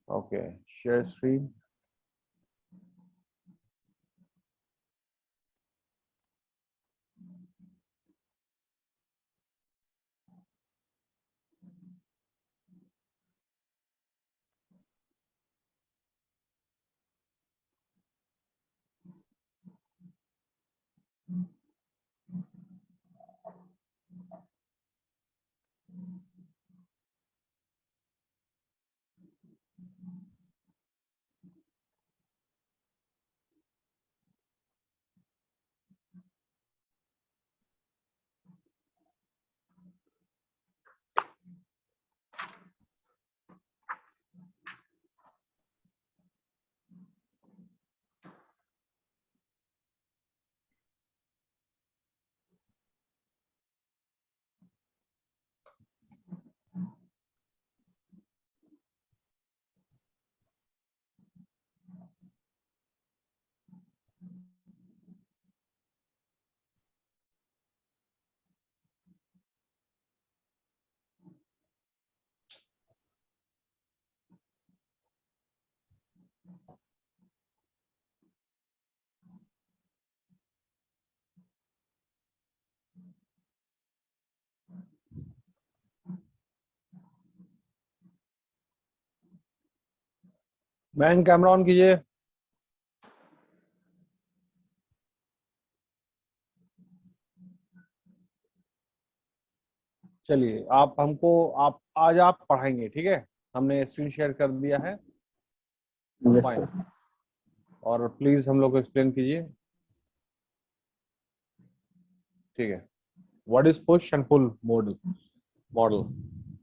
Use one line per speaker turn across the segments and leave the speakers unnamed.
Okay, share screen. Man camera on कीजिए। चलिए आप हमको आप आज आप पढ़ाएंगे, ठीक है? हमने स्क्रीन शेयर कर दिया है।
Yes
fine.
सर।
और प्लीज हम लोग को एक्सप्लेन कीजिए, ठीक है? What is push and pull model? Model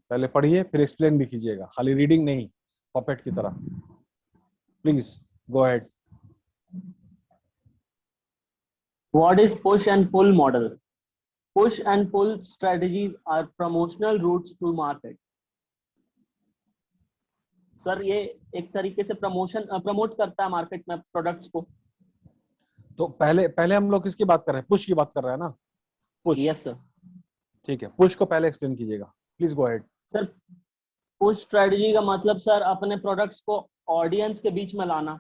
पहले पढ़िए फिर एक्सप्लेन भी कीजिएगा, खाली रीडिंग नहीं, पपेट की तरह। Please go ahead.
What is push and pull model? Push and pull strategies are promotional routes to market. Sir ये एक तरीके से प्रमोट करता है मार्केट में प्रोडक्ट्स को।
तो पहले पहले हम लोग किसकी बात कर रहे हैं? पुश की बात कर रहे हैं ना? पुश।
Yes sir.
ठीक है, पुश को पहले एक्सप्लेन कीजिएगा, please go ahead.
Sir push strategy का मतलब सर अपने प्रोडक्ट्स को ऑडियंस के बीच में लाना,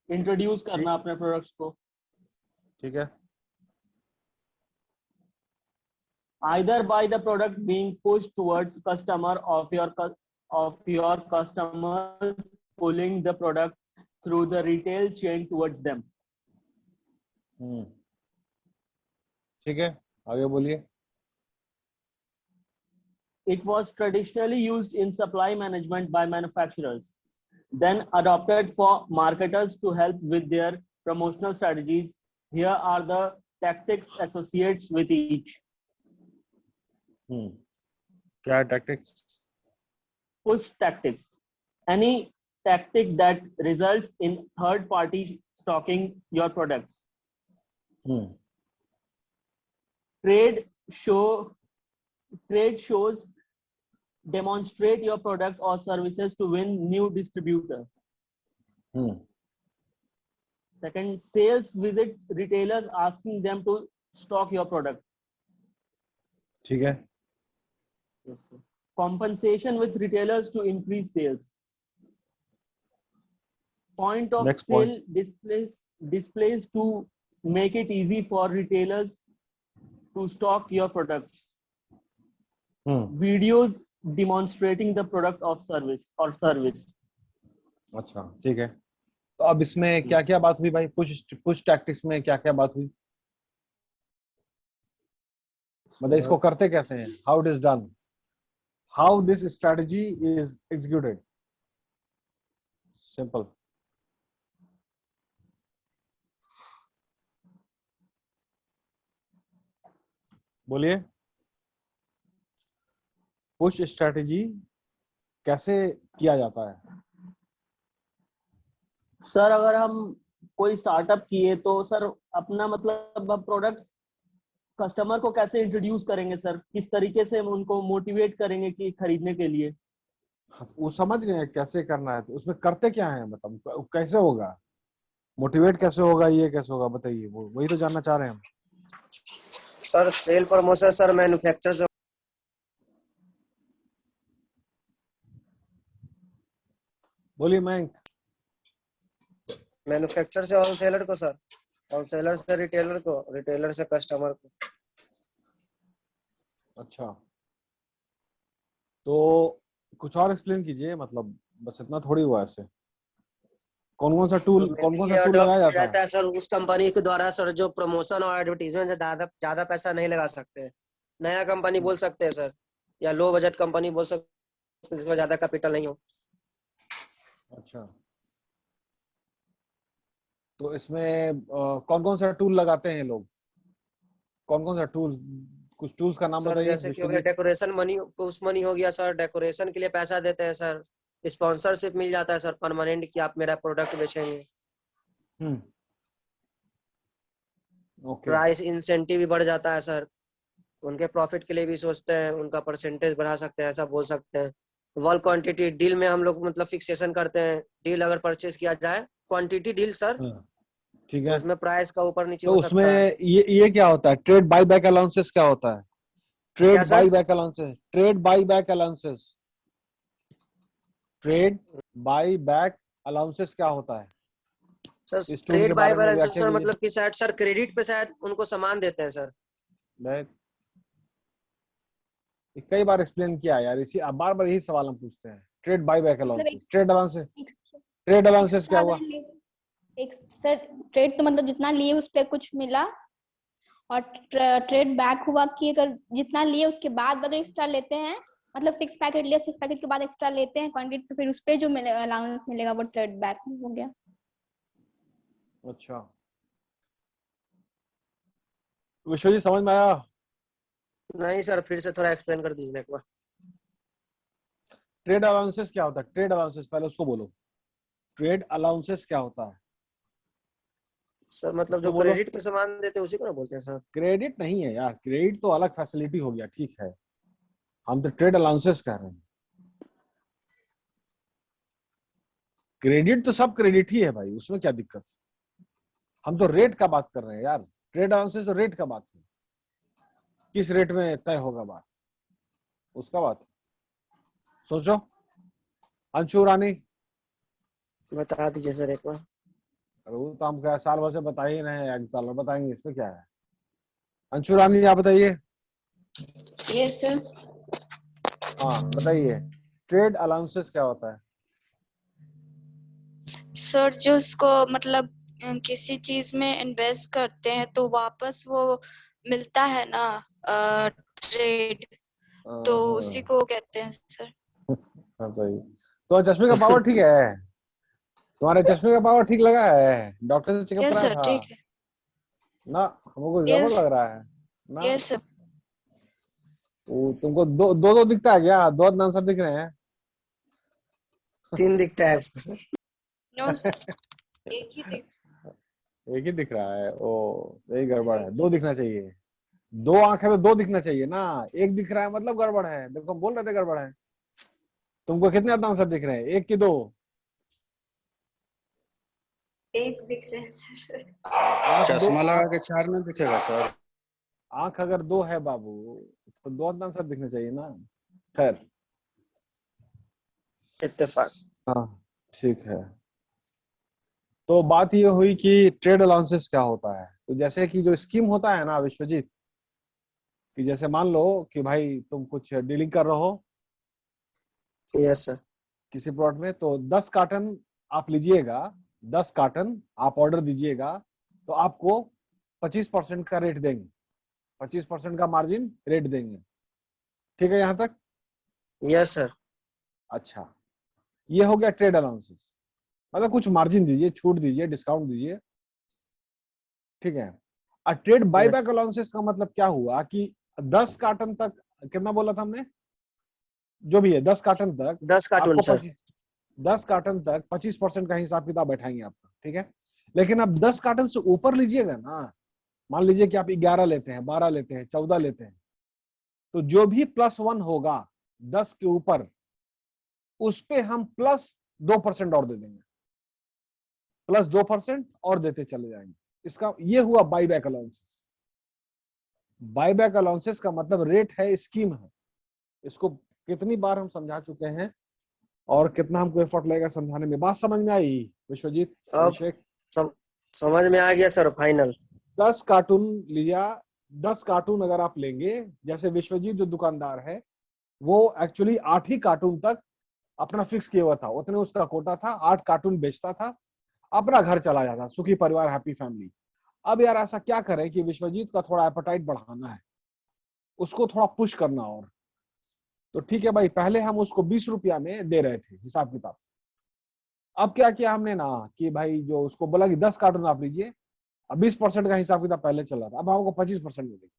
इंट्रोड्यूस करना अपने प्रोडक्ट्स को।
ठीक है।
Either by the product being pushed towards customer of your customers pulling the product through the retail chain towards them.
ठीक है, आगे बोलिए।
It was traditionally used in supply management by manufacturers, then adopted for marketers to help with their promotional strategies. Here are the tactics associated with each.
क्या है tactics?
Push tactics. Any tactic that results in third party stocking your products. Trade shows demonstrate your product or services to win new distributor. Second, sales visit retailers asking them to stock your product.
ठीक है।
Yes, sir. Compensation with retailers to increase sales. Point of
Next
sale
point.
displays to make it easy for retailers to stock your products. Videos demonstrating the product of service or service.
अच्छा ठीक है। तो अब इसमें क्या क्या बात हुई भाई? पुश टैक्टिक्स में क्या क्या बात हुई? मतलब इसको करते कैसे हैं? How it is done, how this strategy is executed? Simple. बोलिए, पुश स्ट्रेटजी कैसे किया जाता है?
सर अगर हम कोई स्टार्टअप किए तो सर अपना मतलब प्रोडक्ट्स कस्टमर को कैसे इंट्रोड्यूस करेंगे सर, किस तरीके से हम उनको मोटिवेट करेंगे कि खरीदने के लिए?
वो समझ गए कैसे करना है, तो उसमें करते क्या है, मतलब कैसे होगा, मोटिवेट कैसे होगा, ये कैसे होगा बताइए, वो वही तो जानना चाह रहे हैं हम।
Sir sale promotion sir manufacture से
बोलिए मयंक।
मैन्युफैक्चरर से होलसेलर को सर, होलसेलर से रिटेलर को, रिटेलर से कस्टमर को।
अच्छा, तो कुछ और एक्सप्लेन कीजिए, मतलब बस इतना थोड़ी हुआ ऐसे। कौन कौन सा टूल, कौन कौन
ये
सा टूल
अडॉप्ट
लगाया
किया
जाता है?
जाता है सर उस कंपनी के द्वारा सर, जो प्रमोशन और एडवर्टीजमेंट ज्यादा ज्यादा पैसा नहीं लगा सकते। नया कंपनी बोल सकते हैं सर, या लो बजट कंपनी बोल सकते हैं जिसमें ज्यादा कैपिटल नहीं हो।
अच्छा, तो इसमें कौन कौन सा टूल लगाते हैं लोग? कौन कौन सा टूल, कुछ टूल्स का नाम
सर
बताइए
जैसे कि हो गया
विश्वजीत।
डेकोरेशन मनी, उस मनी हो गया सर, डेकोरेशन के लिए पैसा देते हैं सर। स्पॉन्सरशिप मिल जाता है सर परमानेंट, कि आप मेरा प्रोडक्ट बेचेंगे।
हम्म, ओके।
प्राइस इंसेंटिव भी बढ़ जाता है सर, उनके प्रॉफिट के लिए भी सोचते हैं, उनका परसेंटेज बढ़ा सकते हैं, ऐसा बोल सकते हैं। वॉल क्वांटिटी डील में हम लोग मतलब फिक्सेशन करते हैं, डील अगर परचेज किया जाए क्वांटिटी डील सर,
हाँ, ठीक
तो
है।
उसमें प्राइस का ऊपर नीचे
तो
हो
उसमें
सकता है।
ये क्या होता है? ट्रेड बाई बैक अलाउंसेस क्या होता है?
क्या
trade
sir?
By back allowances, trade by back allowances, trade by back allowances क्या होता है?
सर
इस टूल
ट्रेड
के
बाय
बारे में
बैलेंस
व्याख्या
सर,
कीजिए।
मतलब कि शायद सर क्रेडिट पे शायद उनको सामान देते हैं सर।
मैं कई बार एक्सप्लेन किया है यार, इसी बार बार यही सवाल हम पूछते हैं। ट्रेड बाई बैक
मतलब
allowances, trade allowances, trade allowances क्या
एक्स्ट्रा
हुआ?
अगर ले, एक सर ट्रेड तो मतलब जितना लिए उस पे कुछ मिला, और ट्रेड बैक हुआ कि अगर जितना लिए उसके बाद अगर एक्स्ट्रा लेते हैं, मतलब 6 पैकेट लिया, 6 पैकेट के बाद एक्स्ट्रा लेते हैं क्वांटिटी, तो फिर उस पे जो अलाउंस मिलेगा वो ट्रेड बैक हो गया।
अच्छा, विश्वजीत समझ में आया?
नहीं सर, फिर से थोड़ा एक्सप्लेन कर दीजिए एक बार।
ट्रेड अलाउंसेस क्या होता है? ट्रेड अलाउंसेस पहले उसको बोलो, ट्रेड अलाउंसेस क्या होता है
सर मतलब जो
उसको बोलो।
क्रेडिट पे सामान देते हैं उसी को ना बोलते हैं सर।
क्रेडिट नहीं है यार, क्रेडिट तो अलग फैसिलिटी हो गया, ठीक है। हम तो ट्रेड अलाउंसेस कह रहे हैं। क्रेडिट तो सब क्रेडिट ही है भाई, उसमें क्या दिक्कत है? हम तो रेट का बात कर रहे हैं यार। ट्रेड अलाउंसेस तो रेट का बात है, किस रेट में तय होगा बात, उसका बात है। सोचो अंशु रानी।
बता दीजिए सर एक बार।
अरे वो तो हम क्या साल भर से बता ही रहे हैं, एक साल में बताएंगे, इसमें क्या है। अंशु रानी आप बताइए।
Yes sir.
हाँ बताइए, ट्रेड अलाउंसेस क्या होता है?
सर जो उसको मतलब किसी चीज में इन्वेस्ट करते हैं तो वापस वो मिलता है ना, ट्रेड, तो उसी
हाँ
को कहते हैं सर।
हाँ, सही। तो चश्मे का पावर ठीक है? तुम्हारे चश्मे का पावर ठीक लगा है? डॉक्टर से चेकअप
यस
कराया
सर
था
ठीक है।
ना? हमको कुछ गड़बड़
यस।
लग रहा है ना?
Yes sir.
वो तुमको दो दो, दो दिखता है क्या? दो आंसर दिख रहे हैं?
तीन दिखता है उसको सर।
नो सर, एक ही देख।
एक ही दिख रहा है, ओ यही
सर
गड़बड़
एक
है।
ही
दो दिखना चाहिए, दो आंख है तो दो दिखना चाहिए ना। एक दिख रहा है मतलब गड़बड़ है, देखो बोल रहे थे गड़बड़ है। तुमको कितने आंसर दिख रहे हैं, एक की दो?
एक दिख रहे हैं सर।
आंख दो,
चश्मा लगा के चार में दिखेगा सर।
आंख अगर दो है बाबू तो दो आंसर दिखने चाहिए ना। खैर,
इत्तेफाक।
हाँ ठीक है। तो बात ये हुई कि ट्रेड अलाउंसेस क्या होता है। तो जैसे कि जो स्कीम होता है ना विश्वजीत, कि जैसे मान लो कि भाई तुम कुछ डीलिंग कर रहे हो
यस सर।
किसी प्लॉट में, तो 10 कार्टन आप लीजिएगा, 10 कार्टन आप ऑर्डर दीजिएगा, तो आपको 25% का रेट देंगे, 25% का मार्जिन रेट देंगे। ठीक है यहाँ तक?
Yes sir.
अच्छा, ये हो गया ट्रेड अलाउंसेस, मतलब कुछ मार्जिन दीजिए, छूट दीजिए, डिस्काउंट दीजिए, ठीक है। और ट्रेड
यस
बायबैक अलाउंसेस का मतलब क्या हुआ कि 10 कार्टन तक, कितना बोला था हमने, जो भी है 10 कार्टन तक
10 कार्टून
आपको
सर।
10 कार्टन तक 25% का हिसाब किताब बैठाएंगे आपका, ठीक है। लेकिन अब 10 कार्टन से ऊपर लीजिएगा ना, मान लीजिए कि आप 11 लेते हैं, 12 लेते हैं, 14 लेते हैं, तो जो भी +1 होगा 10 के ऊपर, उस पे हम +2% और दे देंगे, +2% और देते चले जाएंगे। इसका ये हुआ बाईबैक अलाउंसेस। बाईबैक अलाउंसेस का मतलब रेट है, स्कीम है। इसको कितनी बार हम समझा चुके हैं, और कितना हमको एफर्ट लगेगा समझाने में। बात समझ में आई विश्वजीत?
अब
अभिषेक,
समझ में आ गया सर फाइनल।
10 कार्टून लिया, 10 कार्टून अगर आप लेंगे, जैसे विश्वजीत जो दुकानदार है वो एक्चुअली 8 ही कार्टून तक अपना फिक्स किया हुआ था, उतने उसका कोटा था, 8 कार्टून बेचता था, अपना घर चला जाता, सुखी परिवार, हैप्पी फैमिली। अब यार ऐसा क्या करें कि विश्वजीत का थोड़ा एपेटाइट बढ़ाना है, उसको थोड़ा पुश करना। और तो ठीक है भाई, पहले हम उसको 20 रुपया में दे रहे थे हिसाब किताब। अब क्या किया हमने ना कि भाई जो उसको बोला कि 10 कार्टून आप लीजिए, अब 20% का हिसाब किताब पहले चल रहा था, अब हमको 25% मिलेगी।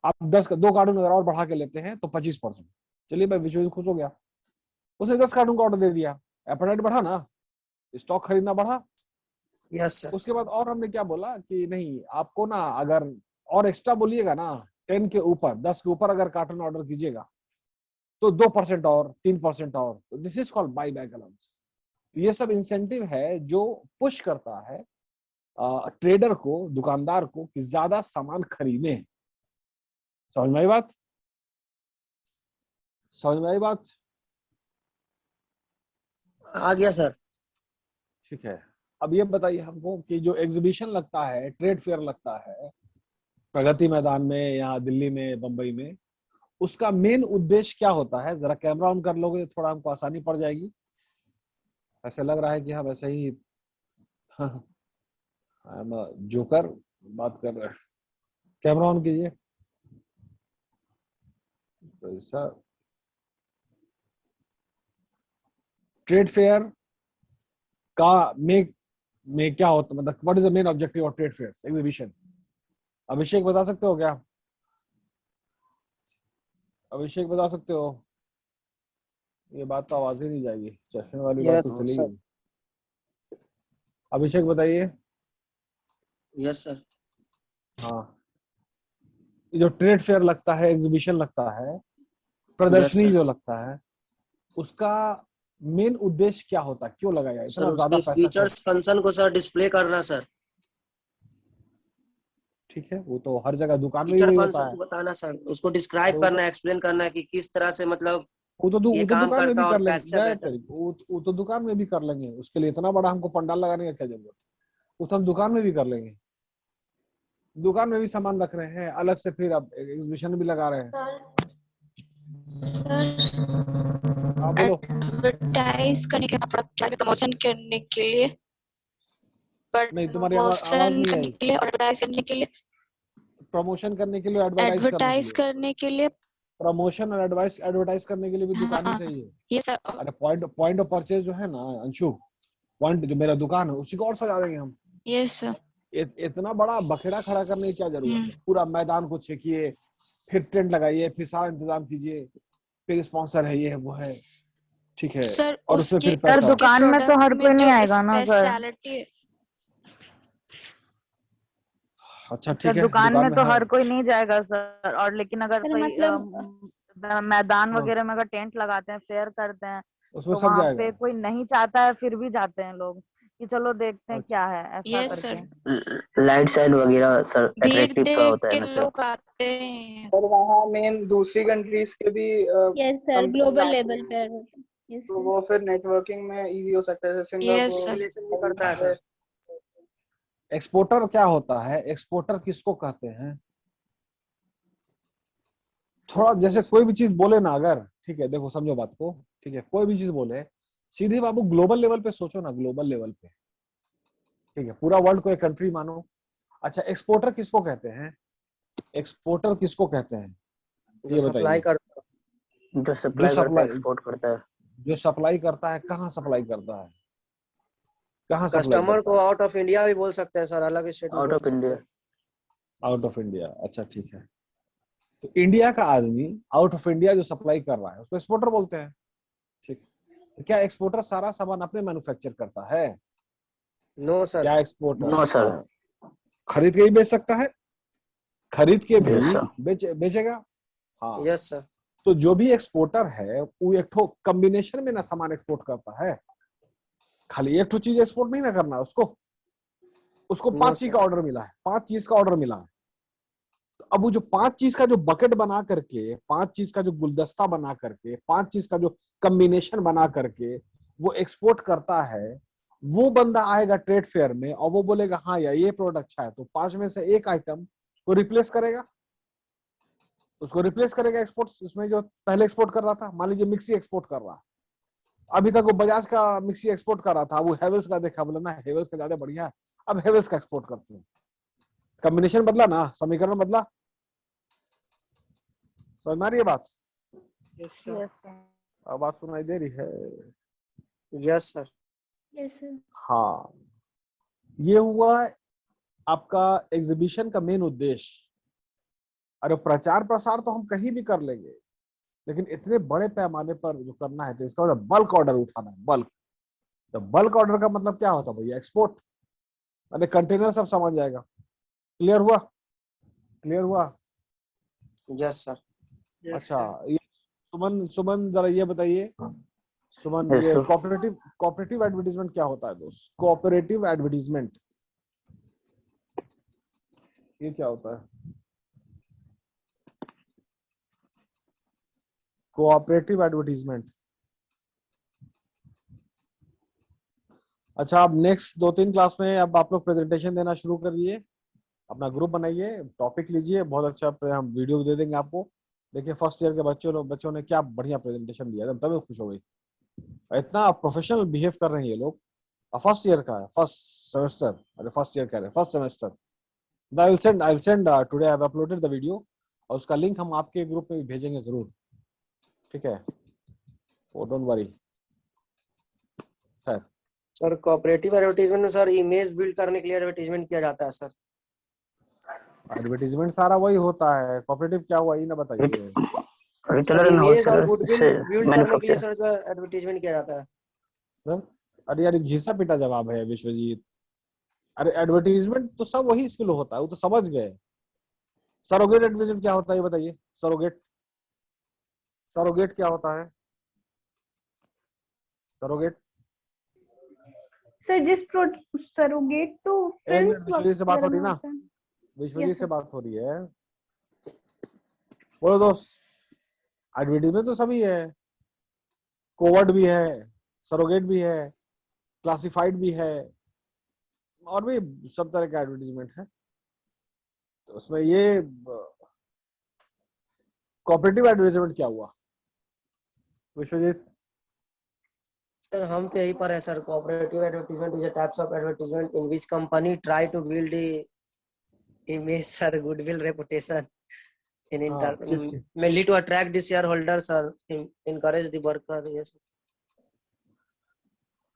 आप 10 का 2 कार्टून अगर और बढ़ा के लेते हैं तो 25%। चलिए भाई, विश्वजीत खुश हो गया, उसने 10 कार्टून का ऑर्डर दे दिया, एपेटाइट बढ़ा ना, स्टॉक खरीदना बढ़ा।
Yes sir.
उसके बाद और हमने क्या बोला कि नहीं, आपको ना अगर और एक्स्ट्रा बोलिएगा ना, 10 के ऊपर, 10 के ऊपर अगर कार्टून ऑर्डर कीजिएगा तो 2% और 3% और, तो this is called by back allowance. ये सब इंसेंटिव है जो पुश करता है ट्रेडर को, दुकानदार को, कि ज्यादा सामान खरीदें। समझ में आई बात? समझ में आई बात?
आ गया सर।
ठीक है। अब ये बताइए हमको कि जो एग्जीबिशन लगता है, ट्रेड फेयर लगता है प्रगति मैदान में, यहाँ दिल्ली में, बंबई में, उसका मेन उद्देश्य क्या होता है? जरा कैमरा ऑन कर लोगे तो थोड़ा हमको आसानी पड़ जाएगी। ऐसे लग रहा है कि हम ऐसे ही जोकर बात कर रहे हैं। कैमरा ऑन कीजिए। तो ऐसा ट्रेड फेयर का में क्या होता, मतलब what is the main objective of trade fair exhibition? Abhishek बता सकते हो क्या? अभिषेक बता सकते हो? ये बात तो आवाज ही नहीं जाएगी, चश्मे वाली बात तो
यस
चली
सर।
गई। अभिषेक बताइए।
Yes sir.
हाँ, ये जो ट्रेड फेयर लगता है, एग्जीबिशन लगता है,
यस
प्रदर्शनी
सर।
जो लगता है, उसका मेन उद्देश्य क्या होता है? क्यों लगाया,
सर
इतना ज्यादा
उसके
पैसा खर्च?
फीचर्स फंक्शन को सर डिस्प्ले करना सर।
ठीक है, वो तो हर जगह दुकान में भी
फीचर
वही होता है।
फंक्शन बताना सर, उसको
अरे
डिस्क्राइब करना, एक्सप्लेन करना कि किस तरह से मतलब ये
वो तो
काम
दुकान में
करता
भी
और
कर लेंगे,
कैसे बेहतर।
वो तो दुकान में भी कर लेंगे। उसके लिए इतना बड़ा हमको पंडाल लगाने का क्या जरूरत है? वो तो हम दुकान में भी कर लेंगे। दुकान में भी सामान रख रहे हैं अलग से, फिर अब एग्जीबिशन भी लगा रहे हैं। हाँ बोलो।
एडवर्टाइज करने के क्या प्रमोशन करने के लिए,
नहीं, तुम्हारी आवाज
प्रमोशन
नहीं
करने
आई।
के लिए और एडवर्टाइज करने के लिए,
प्रमोशन करने के लिए, एडवर्टाइज करने के
एडवर्टाइज
लिए।
करने के लिए।
प्रमोशन और एडवर्टाइज करने के लिए भी दुकान ही
हाँ
सही है।
ये सर।
अरे पॉइंट ऑफ परचेज जो है ना अंशु, पॉइंट जो मेरा दुकान है उसी को और सजा देंगे हम।
Yes sir.
इतना बड़ा बखेड़ा खड़ा करने की क्या जरूरत है? पूरा मैदान को छेकिए, फिर टेंट लगाइए, फिर सारा इंतजाम कीजिए, फिर स्पॉन्सर है, ये है वो है, ठीक है,
सर
और उसमें
उसके
फिर
सर
पैसा।
दुकान में तो हर
प्रोडक्ट
कोई
में
नहीं
जो
आएगा ना सर।
स्पेशलिटी है।
अच्छा
सर
ठीक है,
दुकान में
में
तो
है।
हर कोई नहीं जाएगा सर, और लेकिन अगर
सर
कोई
मतलब
मैदान
हाँ,
वगैरह में अगर टेंट लगाते हैं, फेयर करते हैं,
उसमें
तो
सब
वहां
जाएगा।
पे कोई नहीं चाहता है फिर भी जाते हैं लोग कि चलो देखते हैं
अच्छा,
क्या है, ऐसा
यस
करके।
सर।
लाइट साइड वगैरह सर
भीड़
अट्रैक्टिव का
देख
होता है
के
ना सर।
लोग आते हैं।
और वहाँ मेन दूसरी कंट्रीज के भी
यस सर,
कंपनीज
ग्लोबल
आती
लेवल
हैं,
पर। यस
तो
सर।
वो फिर नेटवर्किंग में इजी हो सकता है, जैसे
यस
सिंगापुर
सर।
रिलेशन भी करता है सर।
एक्सपोर्टर क्या होता है? एक्सपोर्टर किसको कहते हैं? थोड़ा जैसे कोई भी चीज बोले ना अगर, ठीक है, देखो समझो बात को, ठीक है, कोई भी चीज बोले, सीधे बाबू ग्लोबल लेवल पे सोचो ना, ग्लोबल लेवल पे, ठीक है, पूरा वर्ल्ड को एक कंट्री मानो। अच्छा, एक्सपोर्टर किसको कहते हैं? एक्सपोर्टर किसको कहते हैं
जो
ये
सप्लाई
बताइए।
करता
जो
जो
सप्लाई करता है,
सप्लाई
एक्सपोर्ट करता है।
जो सप्लाई करता है, कहाँ सप्लाई करता है? कहाँ
है,
सप्लाई
कस्टमर
करता
को
है?
आउट ऑफ इंडिया भी बोल सकते हैं सर, अलग स्टेट भी
आउट
बोल
ऑफ
सकते
इंडिया।
हैं।
आउट ऑफ इंडिया, अच्छा ठीक है। तो इंडिया का आदमी आउट ऑफ इंडिया जो सप्लाई कर रहा है उसको एक्सपोर्टर बोलते हैं, ठीक। तो क्या एक्सपोर्टर सारा सामान अपने मैन्युफैक्चर करता है?
No sir.
क्या एक्सपोर्टर
नो सर।
खरीद के ही बेच सकता है? खरीद के भी
यस सर।
बेचेगा। हाँ,
यस सर।
तो जो भी एक्सपोर्टर है वो एक ठो कॉम्बिनेशन में ना सामान एक्सपोर्ट करता है, खाली एक ठो चीज एक्सपोर्ट नहीं ना करना उसको। उसको
नो
5 चीज
सर।
का ऑर्डर मिला है, 5 चीज का ऑर्डर मिला है, तो अब वो जो 5 चीज का जो बकेट बना करके, 5 चीज का जो गुलदस्ता बना करके, 5 चीज का जो कॉम्बिनेशन बना करके वो एक्सपोर्ट करता है, वो बंदा आएगा ट्रेड फेयर में और वो बोलेगा हाँ यार ये प्रोडक्ट अच्छा है, तो 5 में से एक आइटम को रिप्लेस करेगा, उसको रिप्लेस करेगा एक्सपोर्ट, उसमें जो पहले एक्सपोर्ट कर रहा था। मान लीजिए मिक्सी एक्सपोर्ट कर रहा है, अभी तक वो बजाज का मिक्सी एक्सपोर्ट कर रहा था, वो हेवेल्स का देखा, बोला ना हेवेल्स का ज्यादा बढ़िया है, अब हेवेल्स का एक्सपोर्ट करते हैं। कॉम्बिनेशन बदला ना, समीकरण बदला। समझ में आ रही है बात?
Yes sir.
Yes sir.
आवाज सुनाई दे रही है?
Yes sir.
Yes sir.
हाँ, ये हुआ आपका एग्जीबिशन का मेन उद्देश्य। अरे प्रचार प्रसार तो हम कहीं भी कर लेंगे, लेकिन इतने बड़े पैमाने पर जो करना है तो इसका मतलब बल्क ऑर्डर उठाना है। बल्क, तो बल्क ऑर्डर का मतलब क्या होता है भैया? एक्सपोर्ट, अरे कंटेनर सब समझ जाएगा। क्लियर हुआ? क्लियर हुआ?
Yes sir.
यस
अच्छा,
सर।
ये सुमन, सुमन जरा ये बताइए, सुमन,
Yes,
ये
sir.
कोऑपरेटिव एडवर्टीजमेंट क्या होता है दोस्त? कोऑपरेटिव एडवर्टीजमेंट ये क्या होता है? Cooperative advertisement. अच्छा, अब नेक्स्ट 2-3 क्लास में अब आप लोग प्रेजेंटेशन देना शुरू करिए, अपना ग्रुप बनाइए, टॉपिक लीजिए, बहुत अच्छा हम वीडियो दे देंगे आपको। देखिए फर्स्ट ईयर के बच्चों ने क्या बढ़िया प्रेजेंटेशन दिया, एकदम तभी खुश हो गई, इतना प्रोफेशनल बिहेव कर रहे हैं ये लोग। फर्स्ट ईयर का है, फर्स्ट सेमेस्टर, अरे फर्स्ट ईयर कह रहे हैं, first semester. I will send today, I have uploaded the video, और उसका लिंक हम आपके ग्रुप में भी भेजेंगे जरूर, ठीक है? Oh don't worry. खैर,
सर कोऑपरेटिव एडवर्टीजमेंट में सर इमेज बिल्ड करने के लिए एडवर्टीजमेंट किया जाता है सर।
एडवर्टीजमेंट सारा वही होता है, कोऑपरेटिव क्या हुआ ये ना बताइए।
सर
Retailer and
इमेज और
wholesaler
गुडविल
से
बिल्ड करने के लिए
manufacturer.
सर जो एडवर्टीजमेंट किया जाता है।
सर, अरे यार घिसा पिटा जवाब है विश्वजीत। अरे एडवर्टीजमेंट तो सब वही स्किल होता है, वो तो समझ गए। सरोगेट एडवर्टीजमेंट क्या होता है ये बताइए? सरोगेट, सरोगेट क्या होता है? सरोगेट,
सर सरोगेट तो
एक मिनट,
फिल्म्स
विश्वजीत से बात हो रही है ना?
होता है।
विश्वजीत
Yes,
से
sir.
बात हो रही है। बोलो दोस्त, एडवर्टीजमेंट तो सभी है, कोवर्ट भी है, सरोगेट भी है, क्लासिफाइड भी है, और भी सब तरह का एडवर्टीजमेंट है। तो उसमें ये कोऑपरेटिव एडवर्टीजमेंट क्या हुआ विश्वजीत?
सर हम तो यही पर है sir, cooperative advertisement is a types of advertisement in which company try to build image sir, goodwill, reputation in
हाँ,
इंटर
किसकी?
mainly to attract the shareholder sir, encourage the worker। yes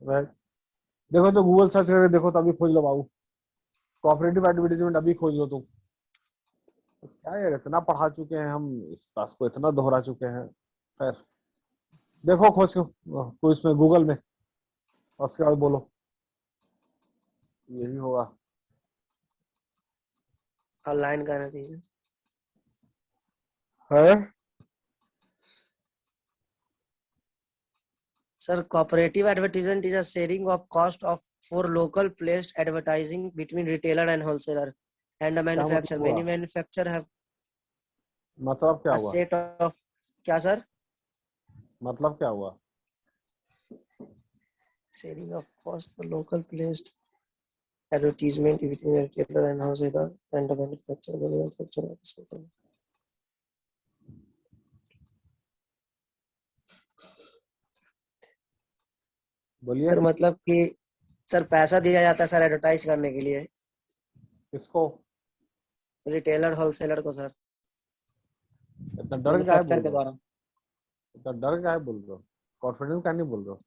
Right. देखो तो Google search करके देखो तो अभी खोज लो बाबू, cooperative advertisement अभी खोज लो तुम। तो क्या यार, इतना पढ़ा चुके हैं हम, इस बात को इतना दोहरा चुके हैं। खैर, देखो खोज के कोई इसमें गूगल में, और उसके बाद बोलो, यही होगा।
ऑनलाइन करना चाहिए
है
sir। cooperative advertisement is a sharing of cost of for local placed advertising between retailer and wholesaler and a
क्या मतलब
manufacturer।
हुआ?
many manufacturer have
मतलब क्या
a
हुआ?
set of क्या सर?
मतलब क्या हुआ?
sharing of cost for local placed advertisement between retailer and wholesaler and a manufacturer।
बोलिए।
सर मतलब कि सर पैसा दिया जाता है सर एडवर्टाइज करने के लिए,
किसको?
रिटेलर होलसेलर को सर,
इतना डर क्या है बोल
मैन्युफैक्चर के
रहे हो?
द्वारा।
इतना डर क्या है बोल रहे हो? कॉन्फिडेंस क्या नहीं बोल रहे हो?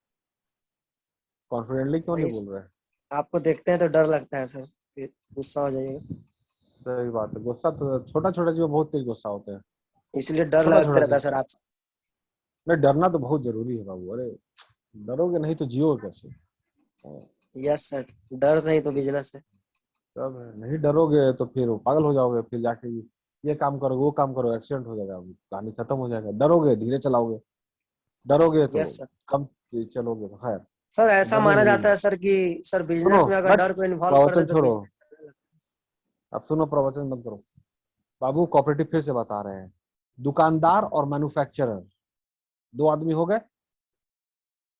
कॉन्फिडेंटली क्यों नहीं बोल रहे?
आपको देखते हैं तो डर लगता है सर, फिर गुस्सा हो जाइएगा,
सही बात है, गुस्सा तो छोटा छोटा चीज में बहुत तेज गुस्सा होते हैं।
इसलिए डर
छोटा
लगता
छोटा
रहता है
चीज,
सर आपसे।
नहीं डरना तो बहुत जरूरी है बाबू। अरे डरोगे नहीं तो जियोगे कैसे?
यस सर, डर से ही तो बिजनेस है।
तब नहीं डरोगे तो फिर पागल हो जाओगे, फिर जाके ये काम करोगे, वो काम करोगे, एक्सीडेंट हो जाएगा, कहानी खत्म हो जाएगा। डरोगे धीरे चलाओगे, डरोगे तो
यस सर।
कम चलोगे। तो खैर,
सर ऐसा
डरना
माना
जरूरी
जाता
है।
है सर कि सर
सुनो,
बिजनेस में अगर
बट
डर को इन्वॉल्व कर दे
प्रवचन
तो
छोड़ो,
बिजनेस।
अब सुनो, प्रवचन मत करो। बाबू कोऑपरेटिव फिर से बता रहे हैं, दुकानदार और मैन्युफैक्चरर दो आदमी हो गए,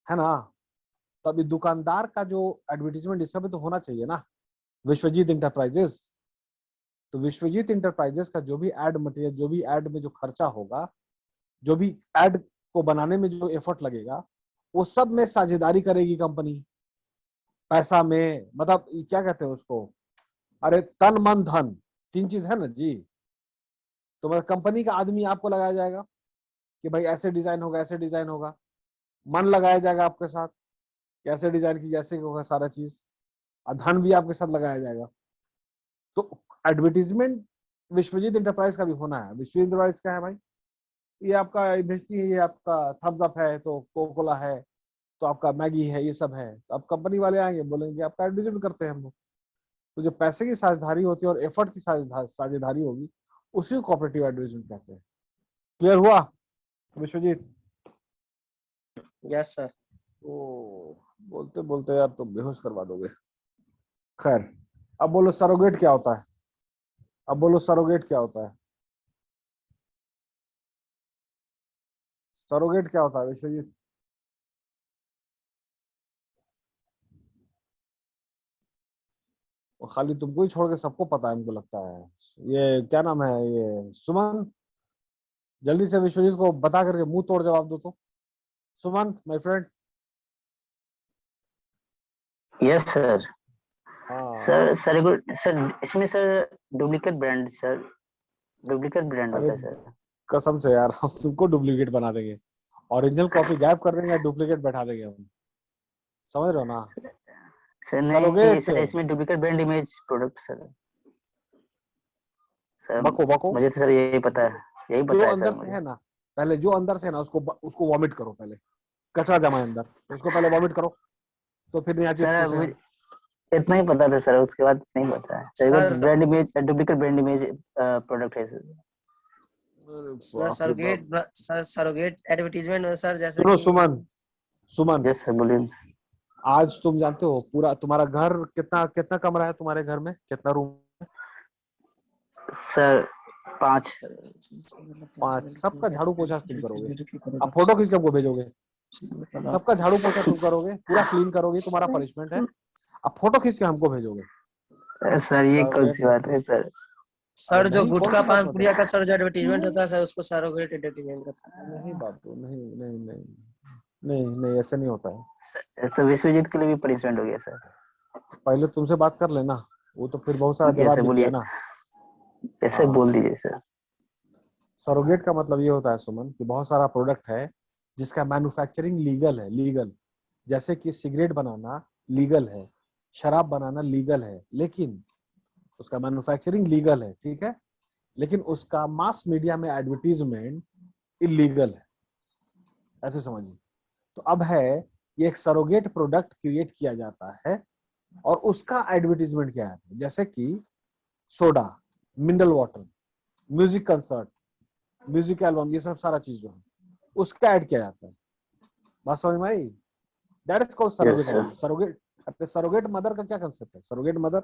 है ना। तब दुकानदार का जो एडवर्टीजमेंट इस समय तो होना चाहिए ना, विश्वजीत इंटरप्राइजेस। तो विश्वजीत इंटरप्राइजेस का जो भी एड मटेरियल, जो भी एड में जो खर्चा होगा, जो भी एड को बनाने में जो एफर्ट लगेगा, वो सब में साझेदारी करेगी कंपनी। पैसा में मतलब क्या कहते हैं उसको, अरे तन मन धन, तीन चीज है ना जी। तो मतलब कंपनी का आदमी आपको लगाया जाएगा कि भाई ऐसे डिजाइन होगा, ऐसे डिजाइन होगा। मन लगाया जाएगा आपके साथ, कैसे डिजाइन की जैसे होगा सारा चीज, और धन भी आपके साथ लगाया जाएगा। तो एडवर्टीजमेंट विश्वजीत इंटरप्राइज का भी होना है। विश्वजीत इंटरप्राइज क्या है भाई, ये आपका भेजती है, ये आपका थम्स अप है, तो कोका कोला है, तो आपका मैगी है, ये सब है। तो अब कंपनी वाले आएंगे, बोलेंगे आपका एडवर्टीजमेंट करते हैं हम लोग। तो जो पैसे की साझेदारी होती है और एफर्ट की साझेदारी होगी, उसी को कोऑपरेटिव एडवर्टीजमेंट कहते हैं। क्लियर हुआ विश्वजीत?
Yes sir.
ओ बोलते बोलते यार तुम बेहोश करवा दोगे। खैर, अब बोलो सरोगेट क्या होता है, अब बोलो सरोगेट क्या होता है, सरोगेट क्या होता है विश्वजीत? वो खाली तुमको ही छोड़ के सबको पता है हमको लगता है। ये क्या नाम है, ये सुमन, जल्दी से विश्वजीत को बता करके मुंह तोड़ जवाब दो तो। सुमन माय फ्रेंड।
Yes sir.
हाँ
सर सर इसमें sir duplicate brand sir, duplicate brand
अरे
होता है सर।
कसम से यार हम तुमको डुप्लीकेट बना देंगे, ओरिजिनल कॉपी गायब कर देंगे, डुप्लीकेट बैठा देंगे हम, समझ रहे हो ना।
सर नहीं
सरोगेट
सर, इसमें duplicate brand image product sir. Sir
बको बको,
मुझे तो सर यही पता है, यही
जो
पता है
अंदर
सर
से
मुझे।
है ना, पहले जो अंदर से है ना उसको वॉमिट करो, पहले कचरा जमा है अंदर, तो उसको पहले वॉमिट करो, तो फिर नया चीज
सर
सोचे हम।
मुझे इतना ही पता था सर, उसके बाद नहीं पता है sir.
Sir
brand image, duplicate brand image product है सर।
अरे
सर
बाप रे बाप।
सरोगेट एडवर्टीजमेंट में सर जैसे
सुनो
कि
सुमन, सुमन,
यस सर बोलिए।
आज तुम जानते हो पूरा तुम्हारा घर कितना कितना कमरा है, तुम्हारे घर में कितना रूम?
सर 5।
5। सबका झाड़ू पोछा तुम करोगे, अब फोटो खींच के हमको भेजोगे, सबका झाड़ू पोछा तुम करोगे, पूरा क्लीन करोगे, तुम्हारा पनिशमेंट है। अब फोटो खींच के हमको भेजोगे।
सर ये कौन सी
सरोगेट,
बात है सर?
अरे
सर जो
नहीं कौन
गुटखा
सी बात
पान पुड़िया
बताओ।
का सर जो एडवर्टीजमेंट होता है सर उसको सरोगेट एडवर्टीजमेंट कहते हैं।
नहीं बाबू, नहीं नहीं नहीं नहीं नहीं, ऐसे नहीं होता है।
तो विश्वजीत के लिए भी पनिशमेंट हो गया सर।
पहले तुमसे बात कर लेना, वो तो फिर बहुत सारा
ठीक है
जवाब
सर
लिख दिया
बोलिए,
ना।
ऐसे बोल
हाँ,
दीजिए सर।
सरोगेट का मतलब ये होता है सुमन कि बहुत सारा प्रोडक्ट है जिसका मैन्युफैक्चरिंग लीगल है, लीगल। जैसे कि सिगरेट बनाना लीगल है, शराब बनाना लीगल है, लेकिन उसका मैन्युफैक्चरिंग लीगल है, ठीक है, लेकिन उसका मास मीडिया में एडवर्टीजमेंट इलीगल है, ऐसे समझिए। तो अब है, ये एक सरोगेट प्रोडक्ट क्रिएट किया जाता है और उसका एडवर्टीजमेंट क्या है, जैसे कि soda, mineral water, music concert, music album, ये सब सारा चीज जो है उसका ऐड किया जाता है। बात समझ में आई? That is called
yes
surrogate
sir.
Advertisement. Surrogate, surrogate mother का क्या कंसेप्ट है? सरोगेट मदर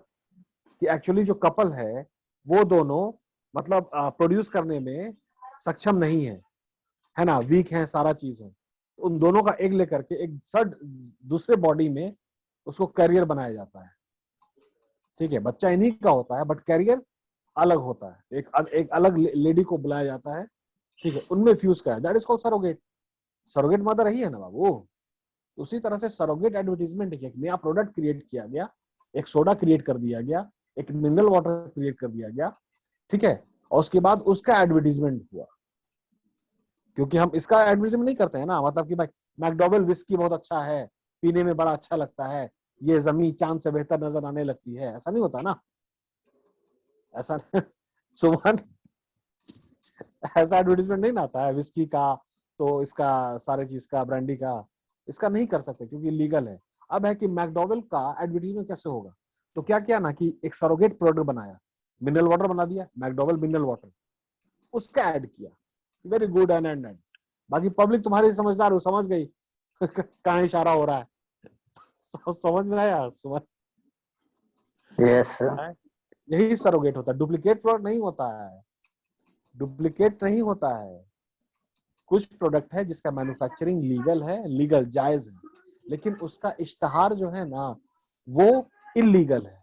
कि एक्चुअली जो कपल है वो दोनों मतलब प्रोड्यूस करने में सक्षम नहीं है ना, वीक है, सारा चीज है, तो उन दोनों का एग लेकर के एक सड दूसरे बॉडी में उसको कैरियर बनाया जाता है, ठीक है। बच्चा इन्हीं का होता है बट कैरियर अलग होता है, एक अलग लेडी को बुलाया जाता है, ठीक है, उनमें फ्यूज का है, that is called surrogate. Surrogate mother ही है ना बाबू। उसी तरह से सरोगेट एडवर्टीजमेंट एक नया प्रोडक्ट क्रिएट किया गया, एक सोडा क्रिएट कर दिया गया, एक मिनरल वाटर क्रिएट कर दिया गया, ठीक है, और उसके बाद उसका एडवर्टीजमेंट हुआ। क्योंकि हम इसका एडवर्टीजमेंट नहीं करते हैं ना, मतलब कि भाई मैकडॉवेल विस्की बहुत अच्छा है, पीने में बड़ा अच्छा लगता है, ये जमीन चांद से बेहतर नजर आने लगती है, ऐसा नहीं होता ना, ऐसा सुमन, ऐसा एडवर्टीजमेंट नहीं ना आता है विस्की का, तो इसका सारे चीज का, ब्रांडी का, इसका नहीं कर सकते क्योंकि लीगल है। अब है कि मैकडॉवेल का एडवर्टीजमेंट कैसे होगा, तो क्या किया ना कि एक सरोगेट प्रोडक्ट बनाया, मिनरल वाटर बना दिया, मैकडॉवेल मिनरल वाटर, उसका ऐड किया, वेरी गुड एंड बाकी पब्लिक तुम्हारी समझदार हो, समझ गई कहाँ इशारा हो रहा है, समझ में आया सुमन?
Yes sir.
यही सरोगेट होता है, डुप्लीकेट प्रोडक्ट नहीं होता है, डुप्लीकेट नहीं होता है। कुछ प्रोडक्ट है जिसका मैन्युफैक्चरिंग लीगल है, लीगल जायज है, लेकिन उसका इश्तहार जो है ना वो इलीगल है,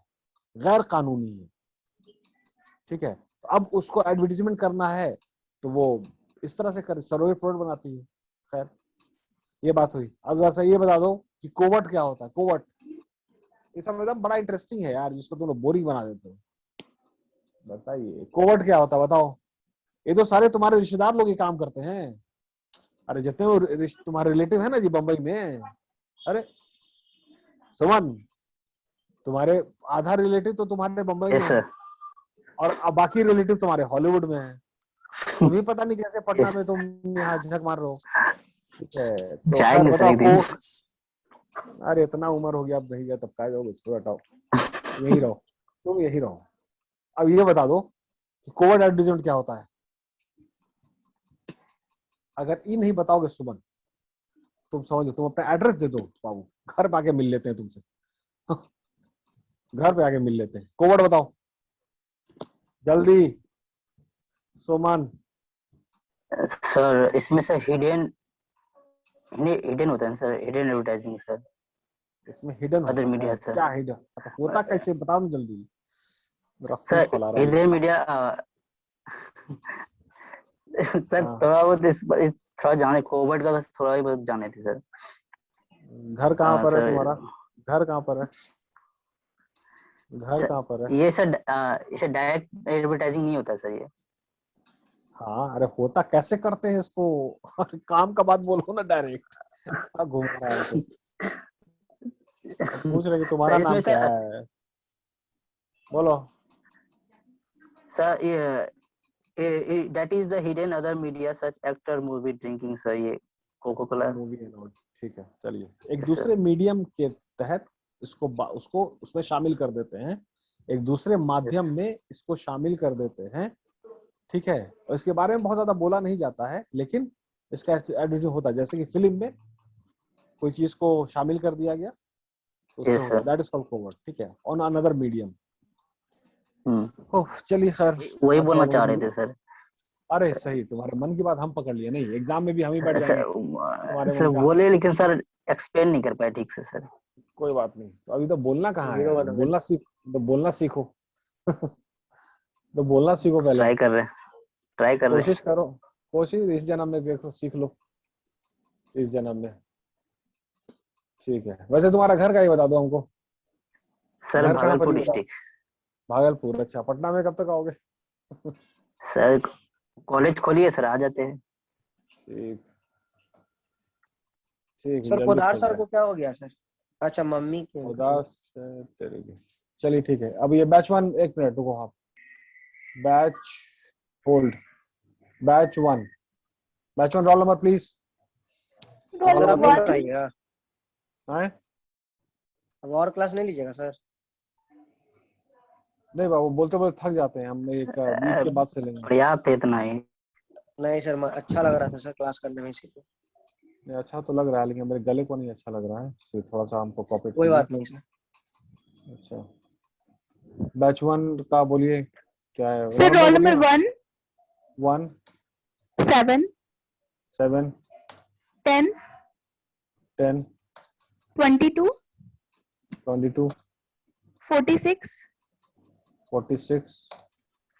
गैर कानूनी है। ठीक है, तो अब उसको एडवर्टीजमेंट करना है तो वो इस तरह से कर सरोगेट प्रोडक्ट बनाती है। खैर ये बात हुई। अब जैसा ये बता दो कि कोवर्ट क्या होता है। कोवर्ट ये सब एकदम बड़ा इंटरेस्टिंग है यार, जिसको तुम लोग बोरिंग बना देते हो। बताइए कोवर्ट क्या होता है, बताओ। ये तो सारे तुम्हारे रिश्तेदार लोग ये काम करते हैं। अरे जितने वो तुम्हारे रिलेटिव है ना जी बम्बई में, अरे सुमन, तुम्हारे आधा रिलेटिव तो तुम्हारे बम्बई में
यस
है
सर।
और अब बाकी रिलेटिव तुम्हारे हॉलीवुड में है। तुम्हें पता नहीं कैसे पटना में तुम यहाँ झक मार रहे हो। ठीक है, तो खैर
जाएंगे सर
बताओ
एक दिन।
अरे इतना उम्र हो गया, अब नहीं गया तब क्या जाओगे, छोड़ो हटाओ, यही रहो, तुम यही रहो। अब ये बता दो कि कोविड एडवर्टाइजमेंट क्या होता है। अगर ये नहीं बताओगे सुमन, तुम समझ लो, तुम अपना एड्रेस दे दो बाबू, घर पे आके मिल लेते हैं तुमसे। घर पे आके मिल लेते हैं। कोविड बताओ जल्दी सुमन।
सर इसमें सर हिडन हिडन होता है सर, हिडन एडवर्टाइजिंग सर।
इसमें हिडन
अदर
होता
मीडिया
है
सर।
क्या? हिडन मतलब होता कैसे, बताओ ना जल्दी। मेरा खून
सर
खौला रहा है।
हिडन मीडिया सर
हाँ,
थोड़ा बहुत थोड़ा जाने कोविड का बस थोड़ा ही बहुत जाने थे सर।
घर कहाँ पर है
सर
तुम्हारा? घर कहाँ पर है? घर कहाँ पर है?
ये सर इसे डायरेक्ट एडवर्टाइजिंग नहीं होता सर ये।
हाँ, अरे होता कैसे करते हैं इसको? अरे काम का बात बोलो ना डायरेक्ट। सब घूम रहा है तो पूछ रहे कि तुम्हारा
सर इसमें
नाम क्या
सर
है, बोलो।
सर ये that is the hidden other media such actor movie drinking sir, ये Coca Cola.
Movie and all, ठीक है चलिए। एक
Yes,
दूसरे
sir.
मीडियम के तहत उसको उसमें शामिल कर देते हैं, एक दूसरे माध्यम
Yes.
में इसको शामिल कर देते हैं। ठीक है, और इसके बारे में बहुत ज्यादा बोला नहीं जाता है, लेकिन इसका एडवर्टाइज होता है। जैसे कि फिल्म में कोई चीज को शामिल कर दिया गया तो उससे
Yes,
हो
sir.
गया, दैट इज कॉल्ड कोवर्ट। ठीक है, ऑन अनदर मीडियम।
हम्म,
चलिए खैर,
वही
आज
बोलना
थोड़ा
चाह
बहुत
रहे थे सर।
अरे सही, तुम्हारे मन की बात हम पकड़ लिए। नहीं, एग्जाम में भी हम ही बैठ
सर
जाएंगे तुम्हारे
सर
मन का।
बोले लेकिन सर एक्सप्लेन नहीं कर पाए ठीक से सर।
कोई बात नहीं, तो अभी तो बोलना कहाँ है
जीरो
यार,
वन
बोलना सीख, तो बोलना सीखो। तो बोलना सीखो पहले,
ट्राई कर रहे
कोशिश करो, कोशिश इस जन्म में देखो, सीख लो इस जन्म में। ठीक है, वैसे तुम्हारा घर का ही बता दो हमको।
सर
घर कहाँ पर
भागलपुर
ही बताओ।
डिस्ट्रिक्ट।
भागलपुर, अच्छा। पटना में कब तक आओगे?
सर कॉलेज खोलिए सर, आ जाते हैं।
ठीक, ठीक है,
सर
जल्दी
पोदार
खुल
सर
जाए।
को क्या हो गया सर? अच्छा मम्मी के
उदास से तेरे की। चलिए ठीक है, अब ये बैच वन, एक मिनट रुको आप, batch hold, batch one, batch one roll number please.
Sir
roll
अब
नंबर
नहीं
प्लीज।
पढ़ाइएगा?
हैं?
अब और क्लास नहीं लीजिएगा सर?
नहीं बाबू, बोलते बोलते थक जाते हैं हम, एक वीक के बाद से लेंगे।
पर्याप्त है इतना ही।
नहीं सर, अच्छा लग रहा था सर क्लास करने में, इसीलिए।
नहीं, अच्छा तो लग रहा है, लेकिन मेरे गले को नहीं अच्छा लग रहा है, इसलिए थोड़ा सा हमको कॉपरेट
कोई
कीजिए।
बात नहीं सर।
अच्छा, बैच वन का बोलिए क्या है?
सर रोल नंबर
बोलिए।
1,
1
7,
7
10,
10
22,
22
46,
46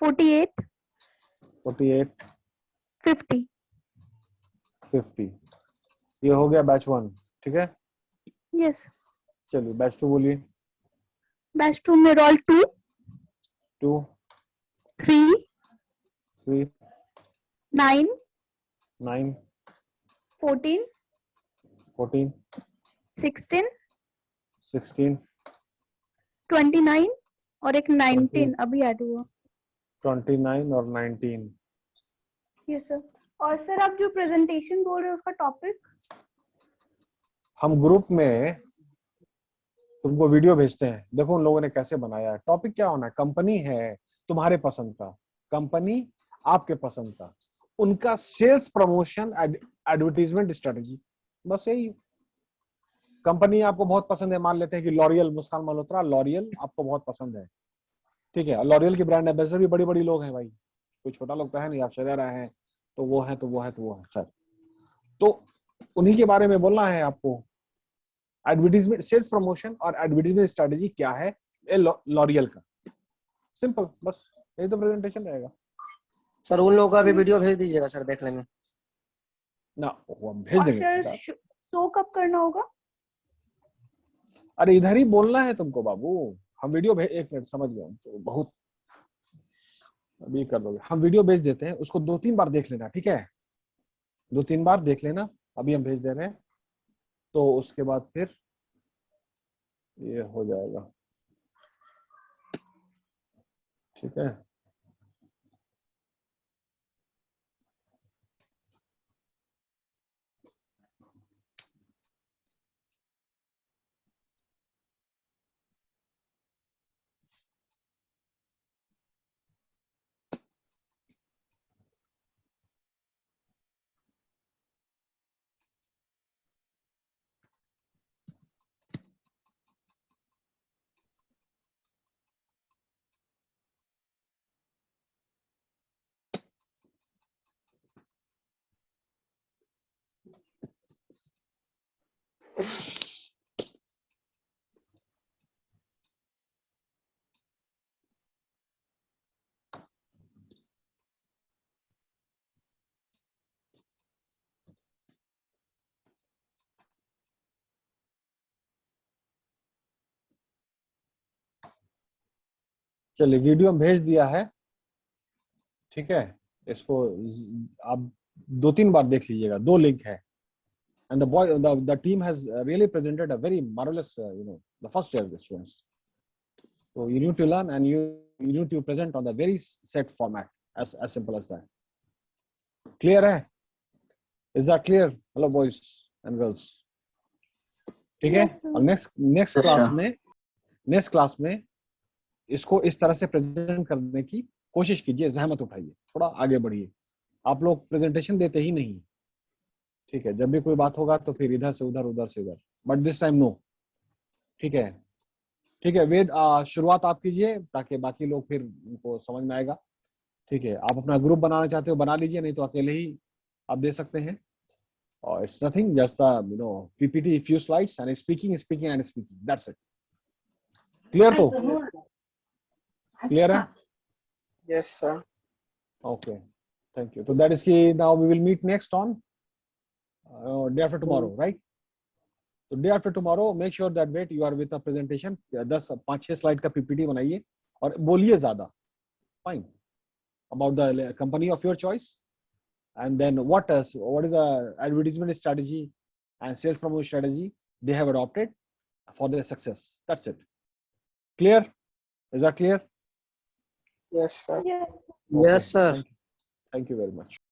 48,
48
50।
50। ये हो गया बैच वन, ठीक है।
यस।
चलिए बैच टू बोलिए।
बैच 2 में रोल 2,
2
3,
3
9,
9
14,
14
16,
16
29 और एक 19 अभी ऐड हुआ।
29 और 19।
Yes sir. और सर आप जो प्रेजेंटेशन बोल रहे हो उसका टॉपिक?
हम ग्रुप में तुमको वीडियो भेजते हैं, देखो उन लोगों ने कैसे बनाया है। टॉपिक क्या होना है? कंपनी है तुम्हारे पसंद का, कंपनी आपके पसंद का, उनका सेल्स प्रमोशन एडवर्टीजमेंट स्ट्रेटजी, बस यही। कंपनी आपको बहुत पसंद है, मान लेते हैं कि लॉरियल, मुस्कान मल्होत्रा, लॉरियल आपको बहुत पसंद है, ठीक है। लॉरियल की ब्रांड एम्बेसडर भी बड़ी बड़ी लोग हैं भाई, कोई छोटा लोग तो है नहीं, आप शहर आए हैं तो वो है तो वो है तो वो है। खैर, तो उन्हीं के बारे में बोलना है आपको। एडवर्टीजमेंट, सेल्स प्रमोशन और एडवर्टीजमेंट स्ट्रेटेजी क्या है लॉरियल का, सिंपल, बस यही तो प्रेजेंटेशन रहेगा।
सर उन लोगों का भी वीडियो भेज दीजिएगा सर देख लेंगे।
ना वो हम भेज
और
देंगे।
सर शो कब करना होगा?
अरे इधर ही बोलना है तुमको बाबू, हम वीडियो भेज, एक मिनट समझ गया तो बहुत अभी कर लोगे। हम वीडियो भेज देते हैं, उसको 2-3 बार देख लेना, ठीक है? 2-3 बार देख लेना, अभी हम भेज दे रहे हैं, तो उसके बाद फिर ये हो जाएगा, ठीक है? चलिए वीडियो भेज दिया है, ठीक है? इसको आप 2-3 बार देख लीजिएगा, 2 लिंक है। And the team has really presented a very marvelous, the first year students. So you need to learn and you need to present on the very set format, as simple as that. Clear है? Is that clear? Hello boys and girls. ठीक है? और next class में इसको इस तरह से present करने की कोशिश कीजिए, जहमत उठाइए, थोड़ा आगे बढ़िए। आप लोग प्रेजेंटेशन देते ही नहीं, ठीक है? जब भी कोई बात होगा तो फिर इधर से उधर, उधर से इधर, बट दिस टाइम नो, ठीक है? ठीक है वेद, शुरुआत आप कीजिए ताकि बाकी लोग फिर उनको समझ में आएगा, ठीक है? आप अपना ग्रुप बनाना चाहते हो बना लीजिए, नहीं तो अकेले ही आप दे सकते हैं। और it's nothing, just PPT, few slides and speaking and speaking, that's it. Clear? तो क्लियर है?
Yes, sir.
Okay, thank you. So that is key. Now we will meet next on day after tomorrow, right? So day after tomorrow, make sure that wait you are with a presentation, 5-6 slide का PPT बनाइए और बोलिए ज़्यादा, fine, about the company of your choice, and then what is the advertisement strategy and sales promotion strategy they have adopted for their success. That's it. Clear? Is that clear?
Yes, sir.
Yes.
Yes sir.
Thank you very much.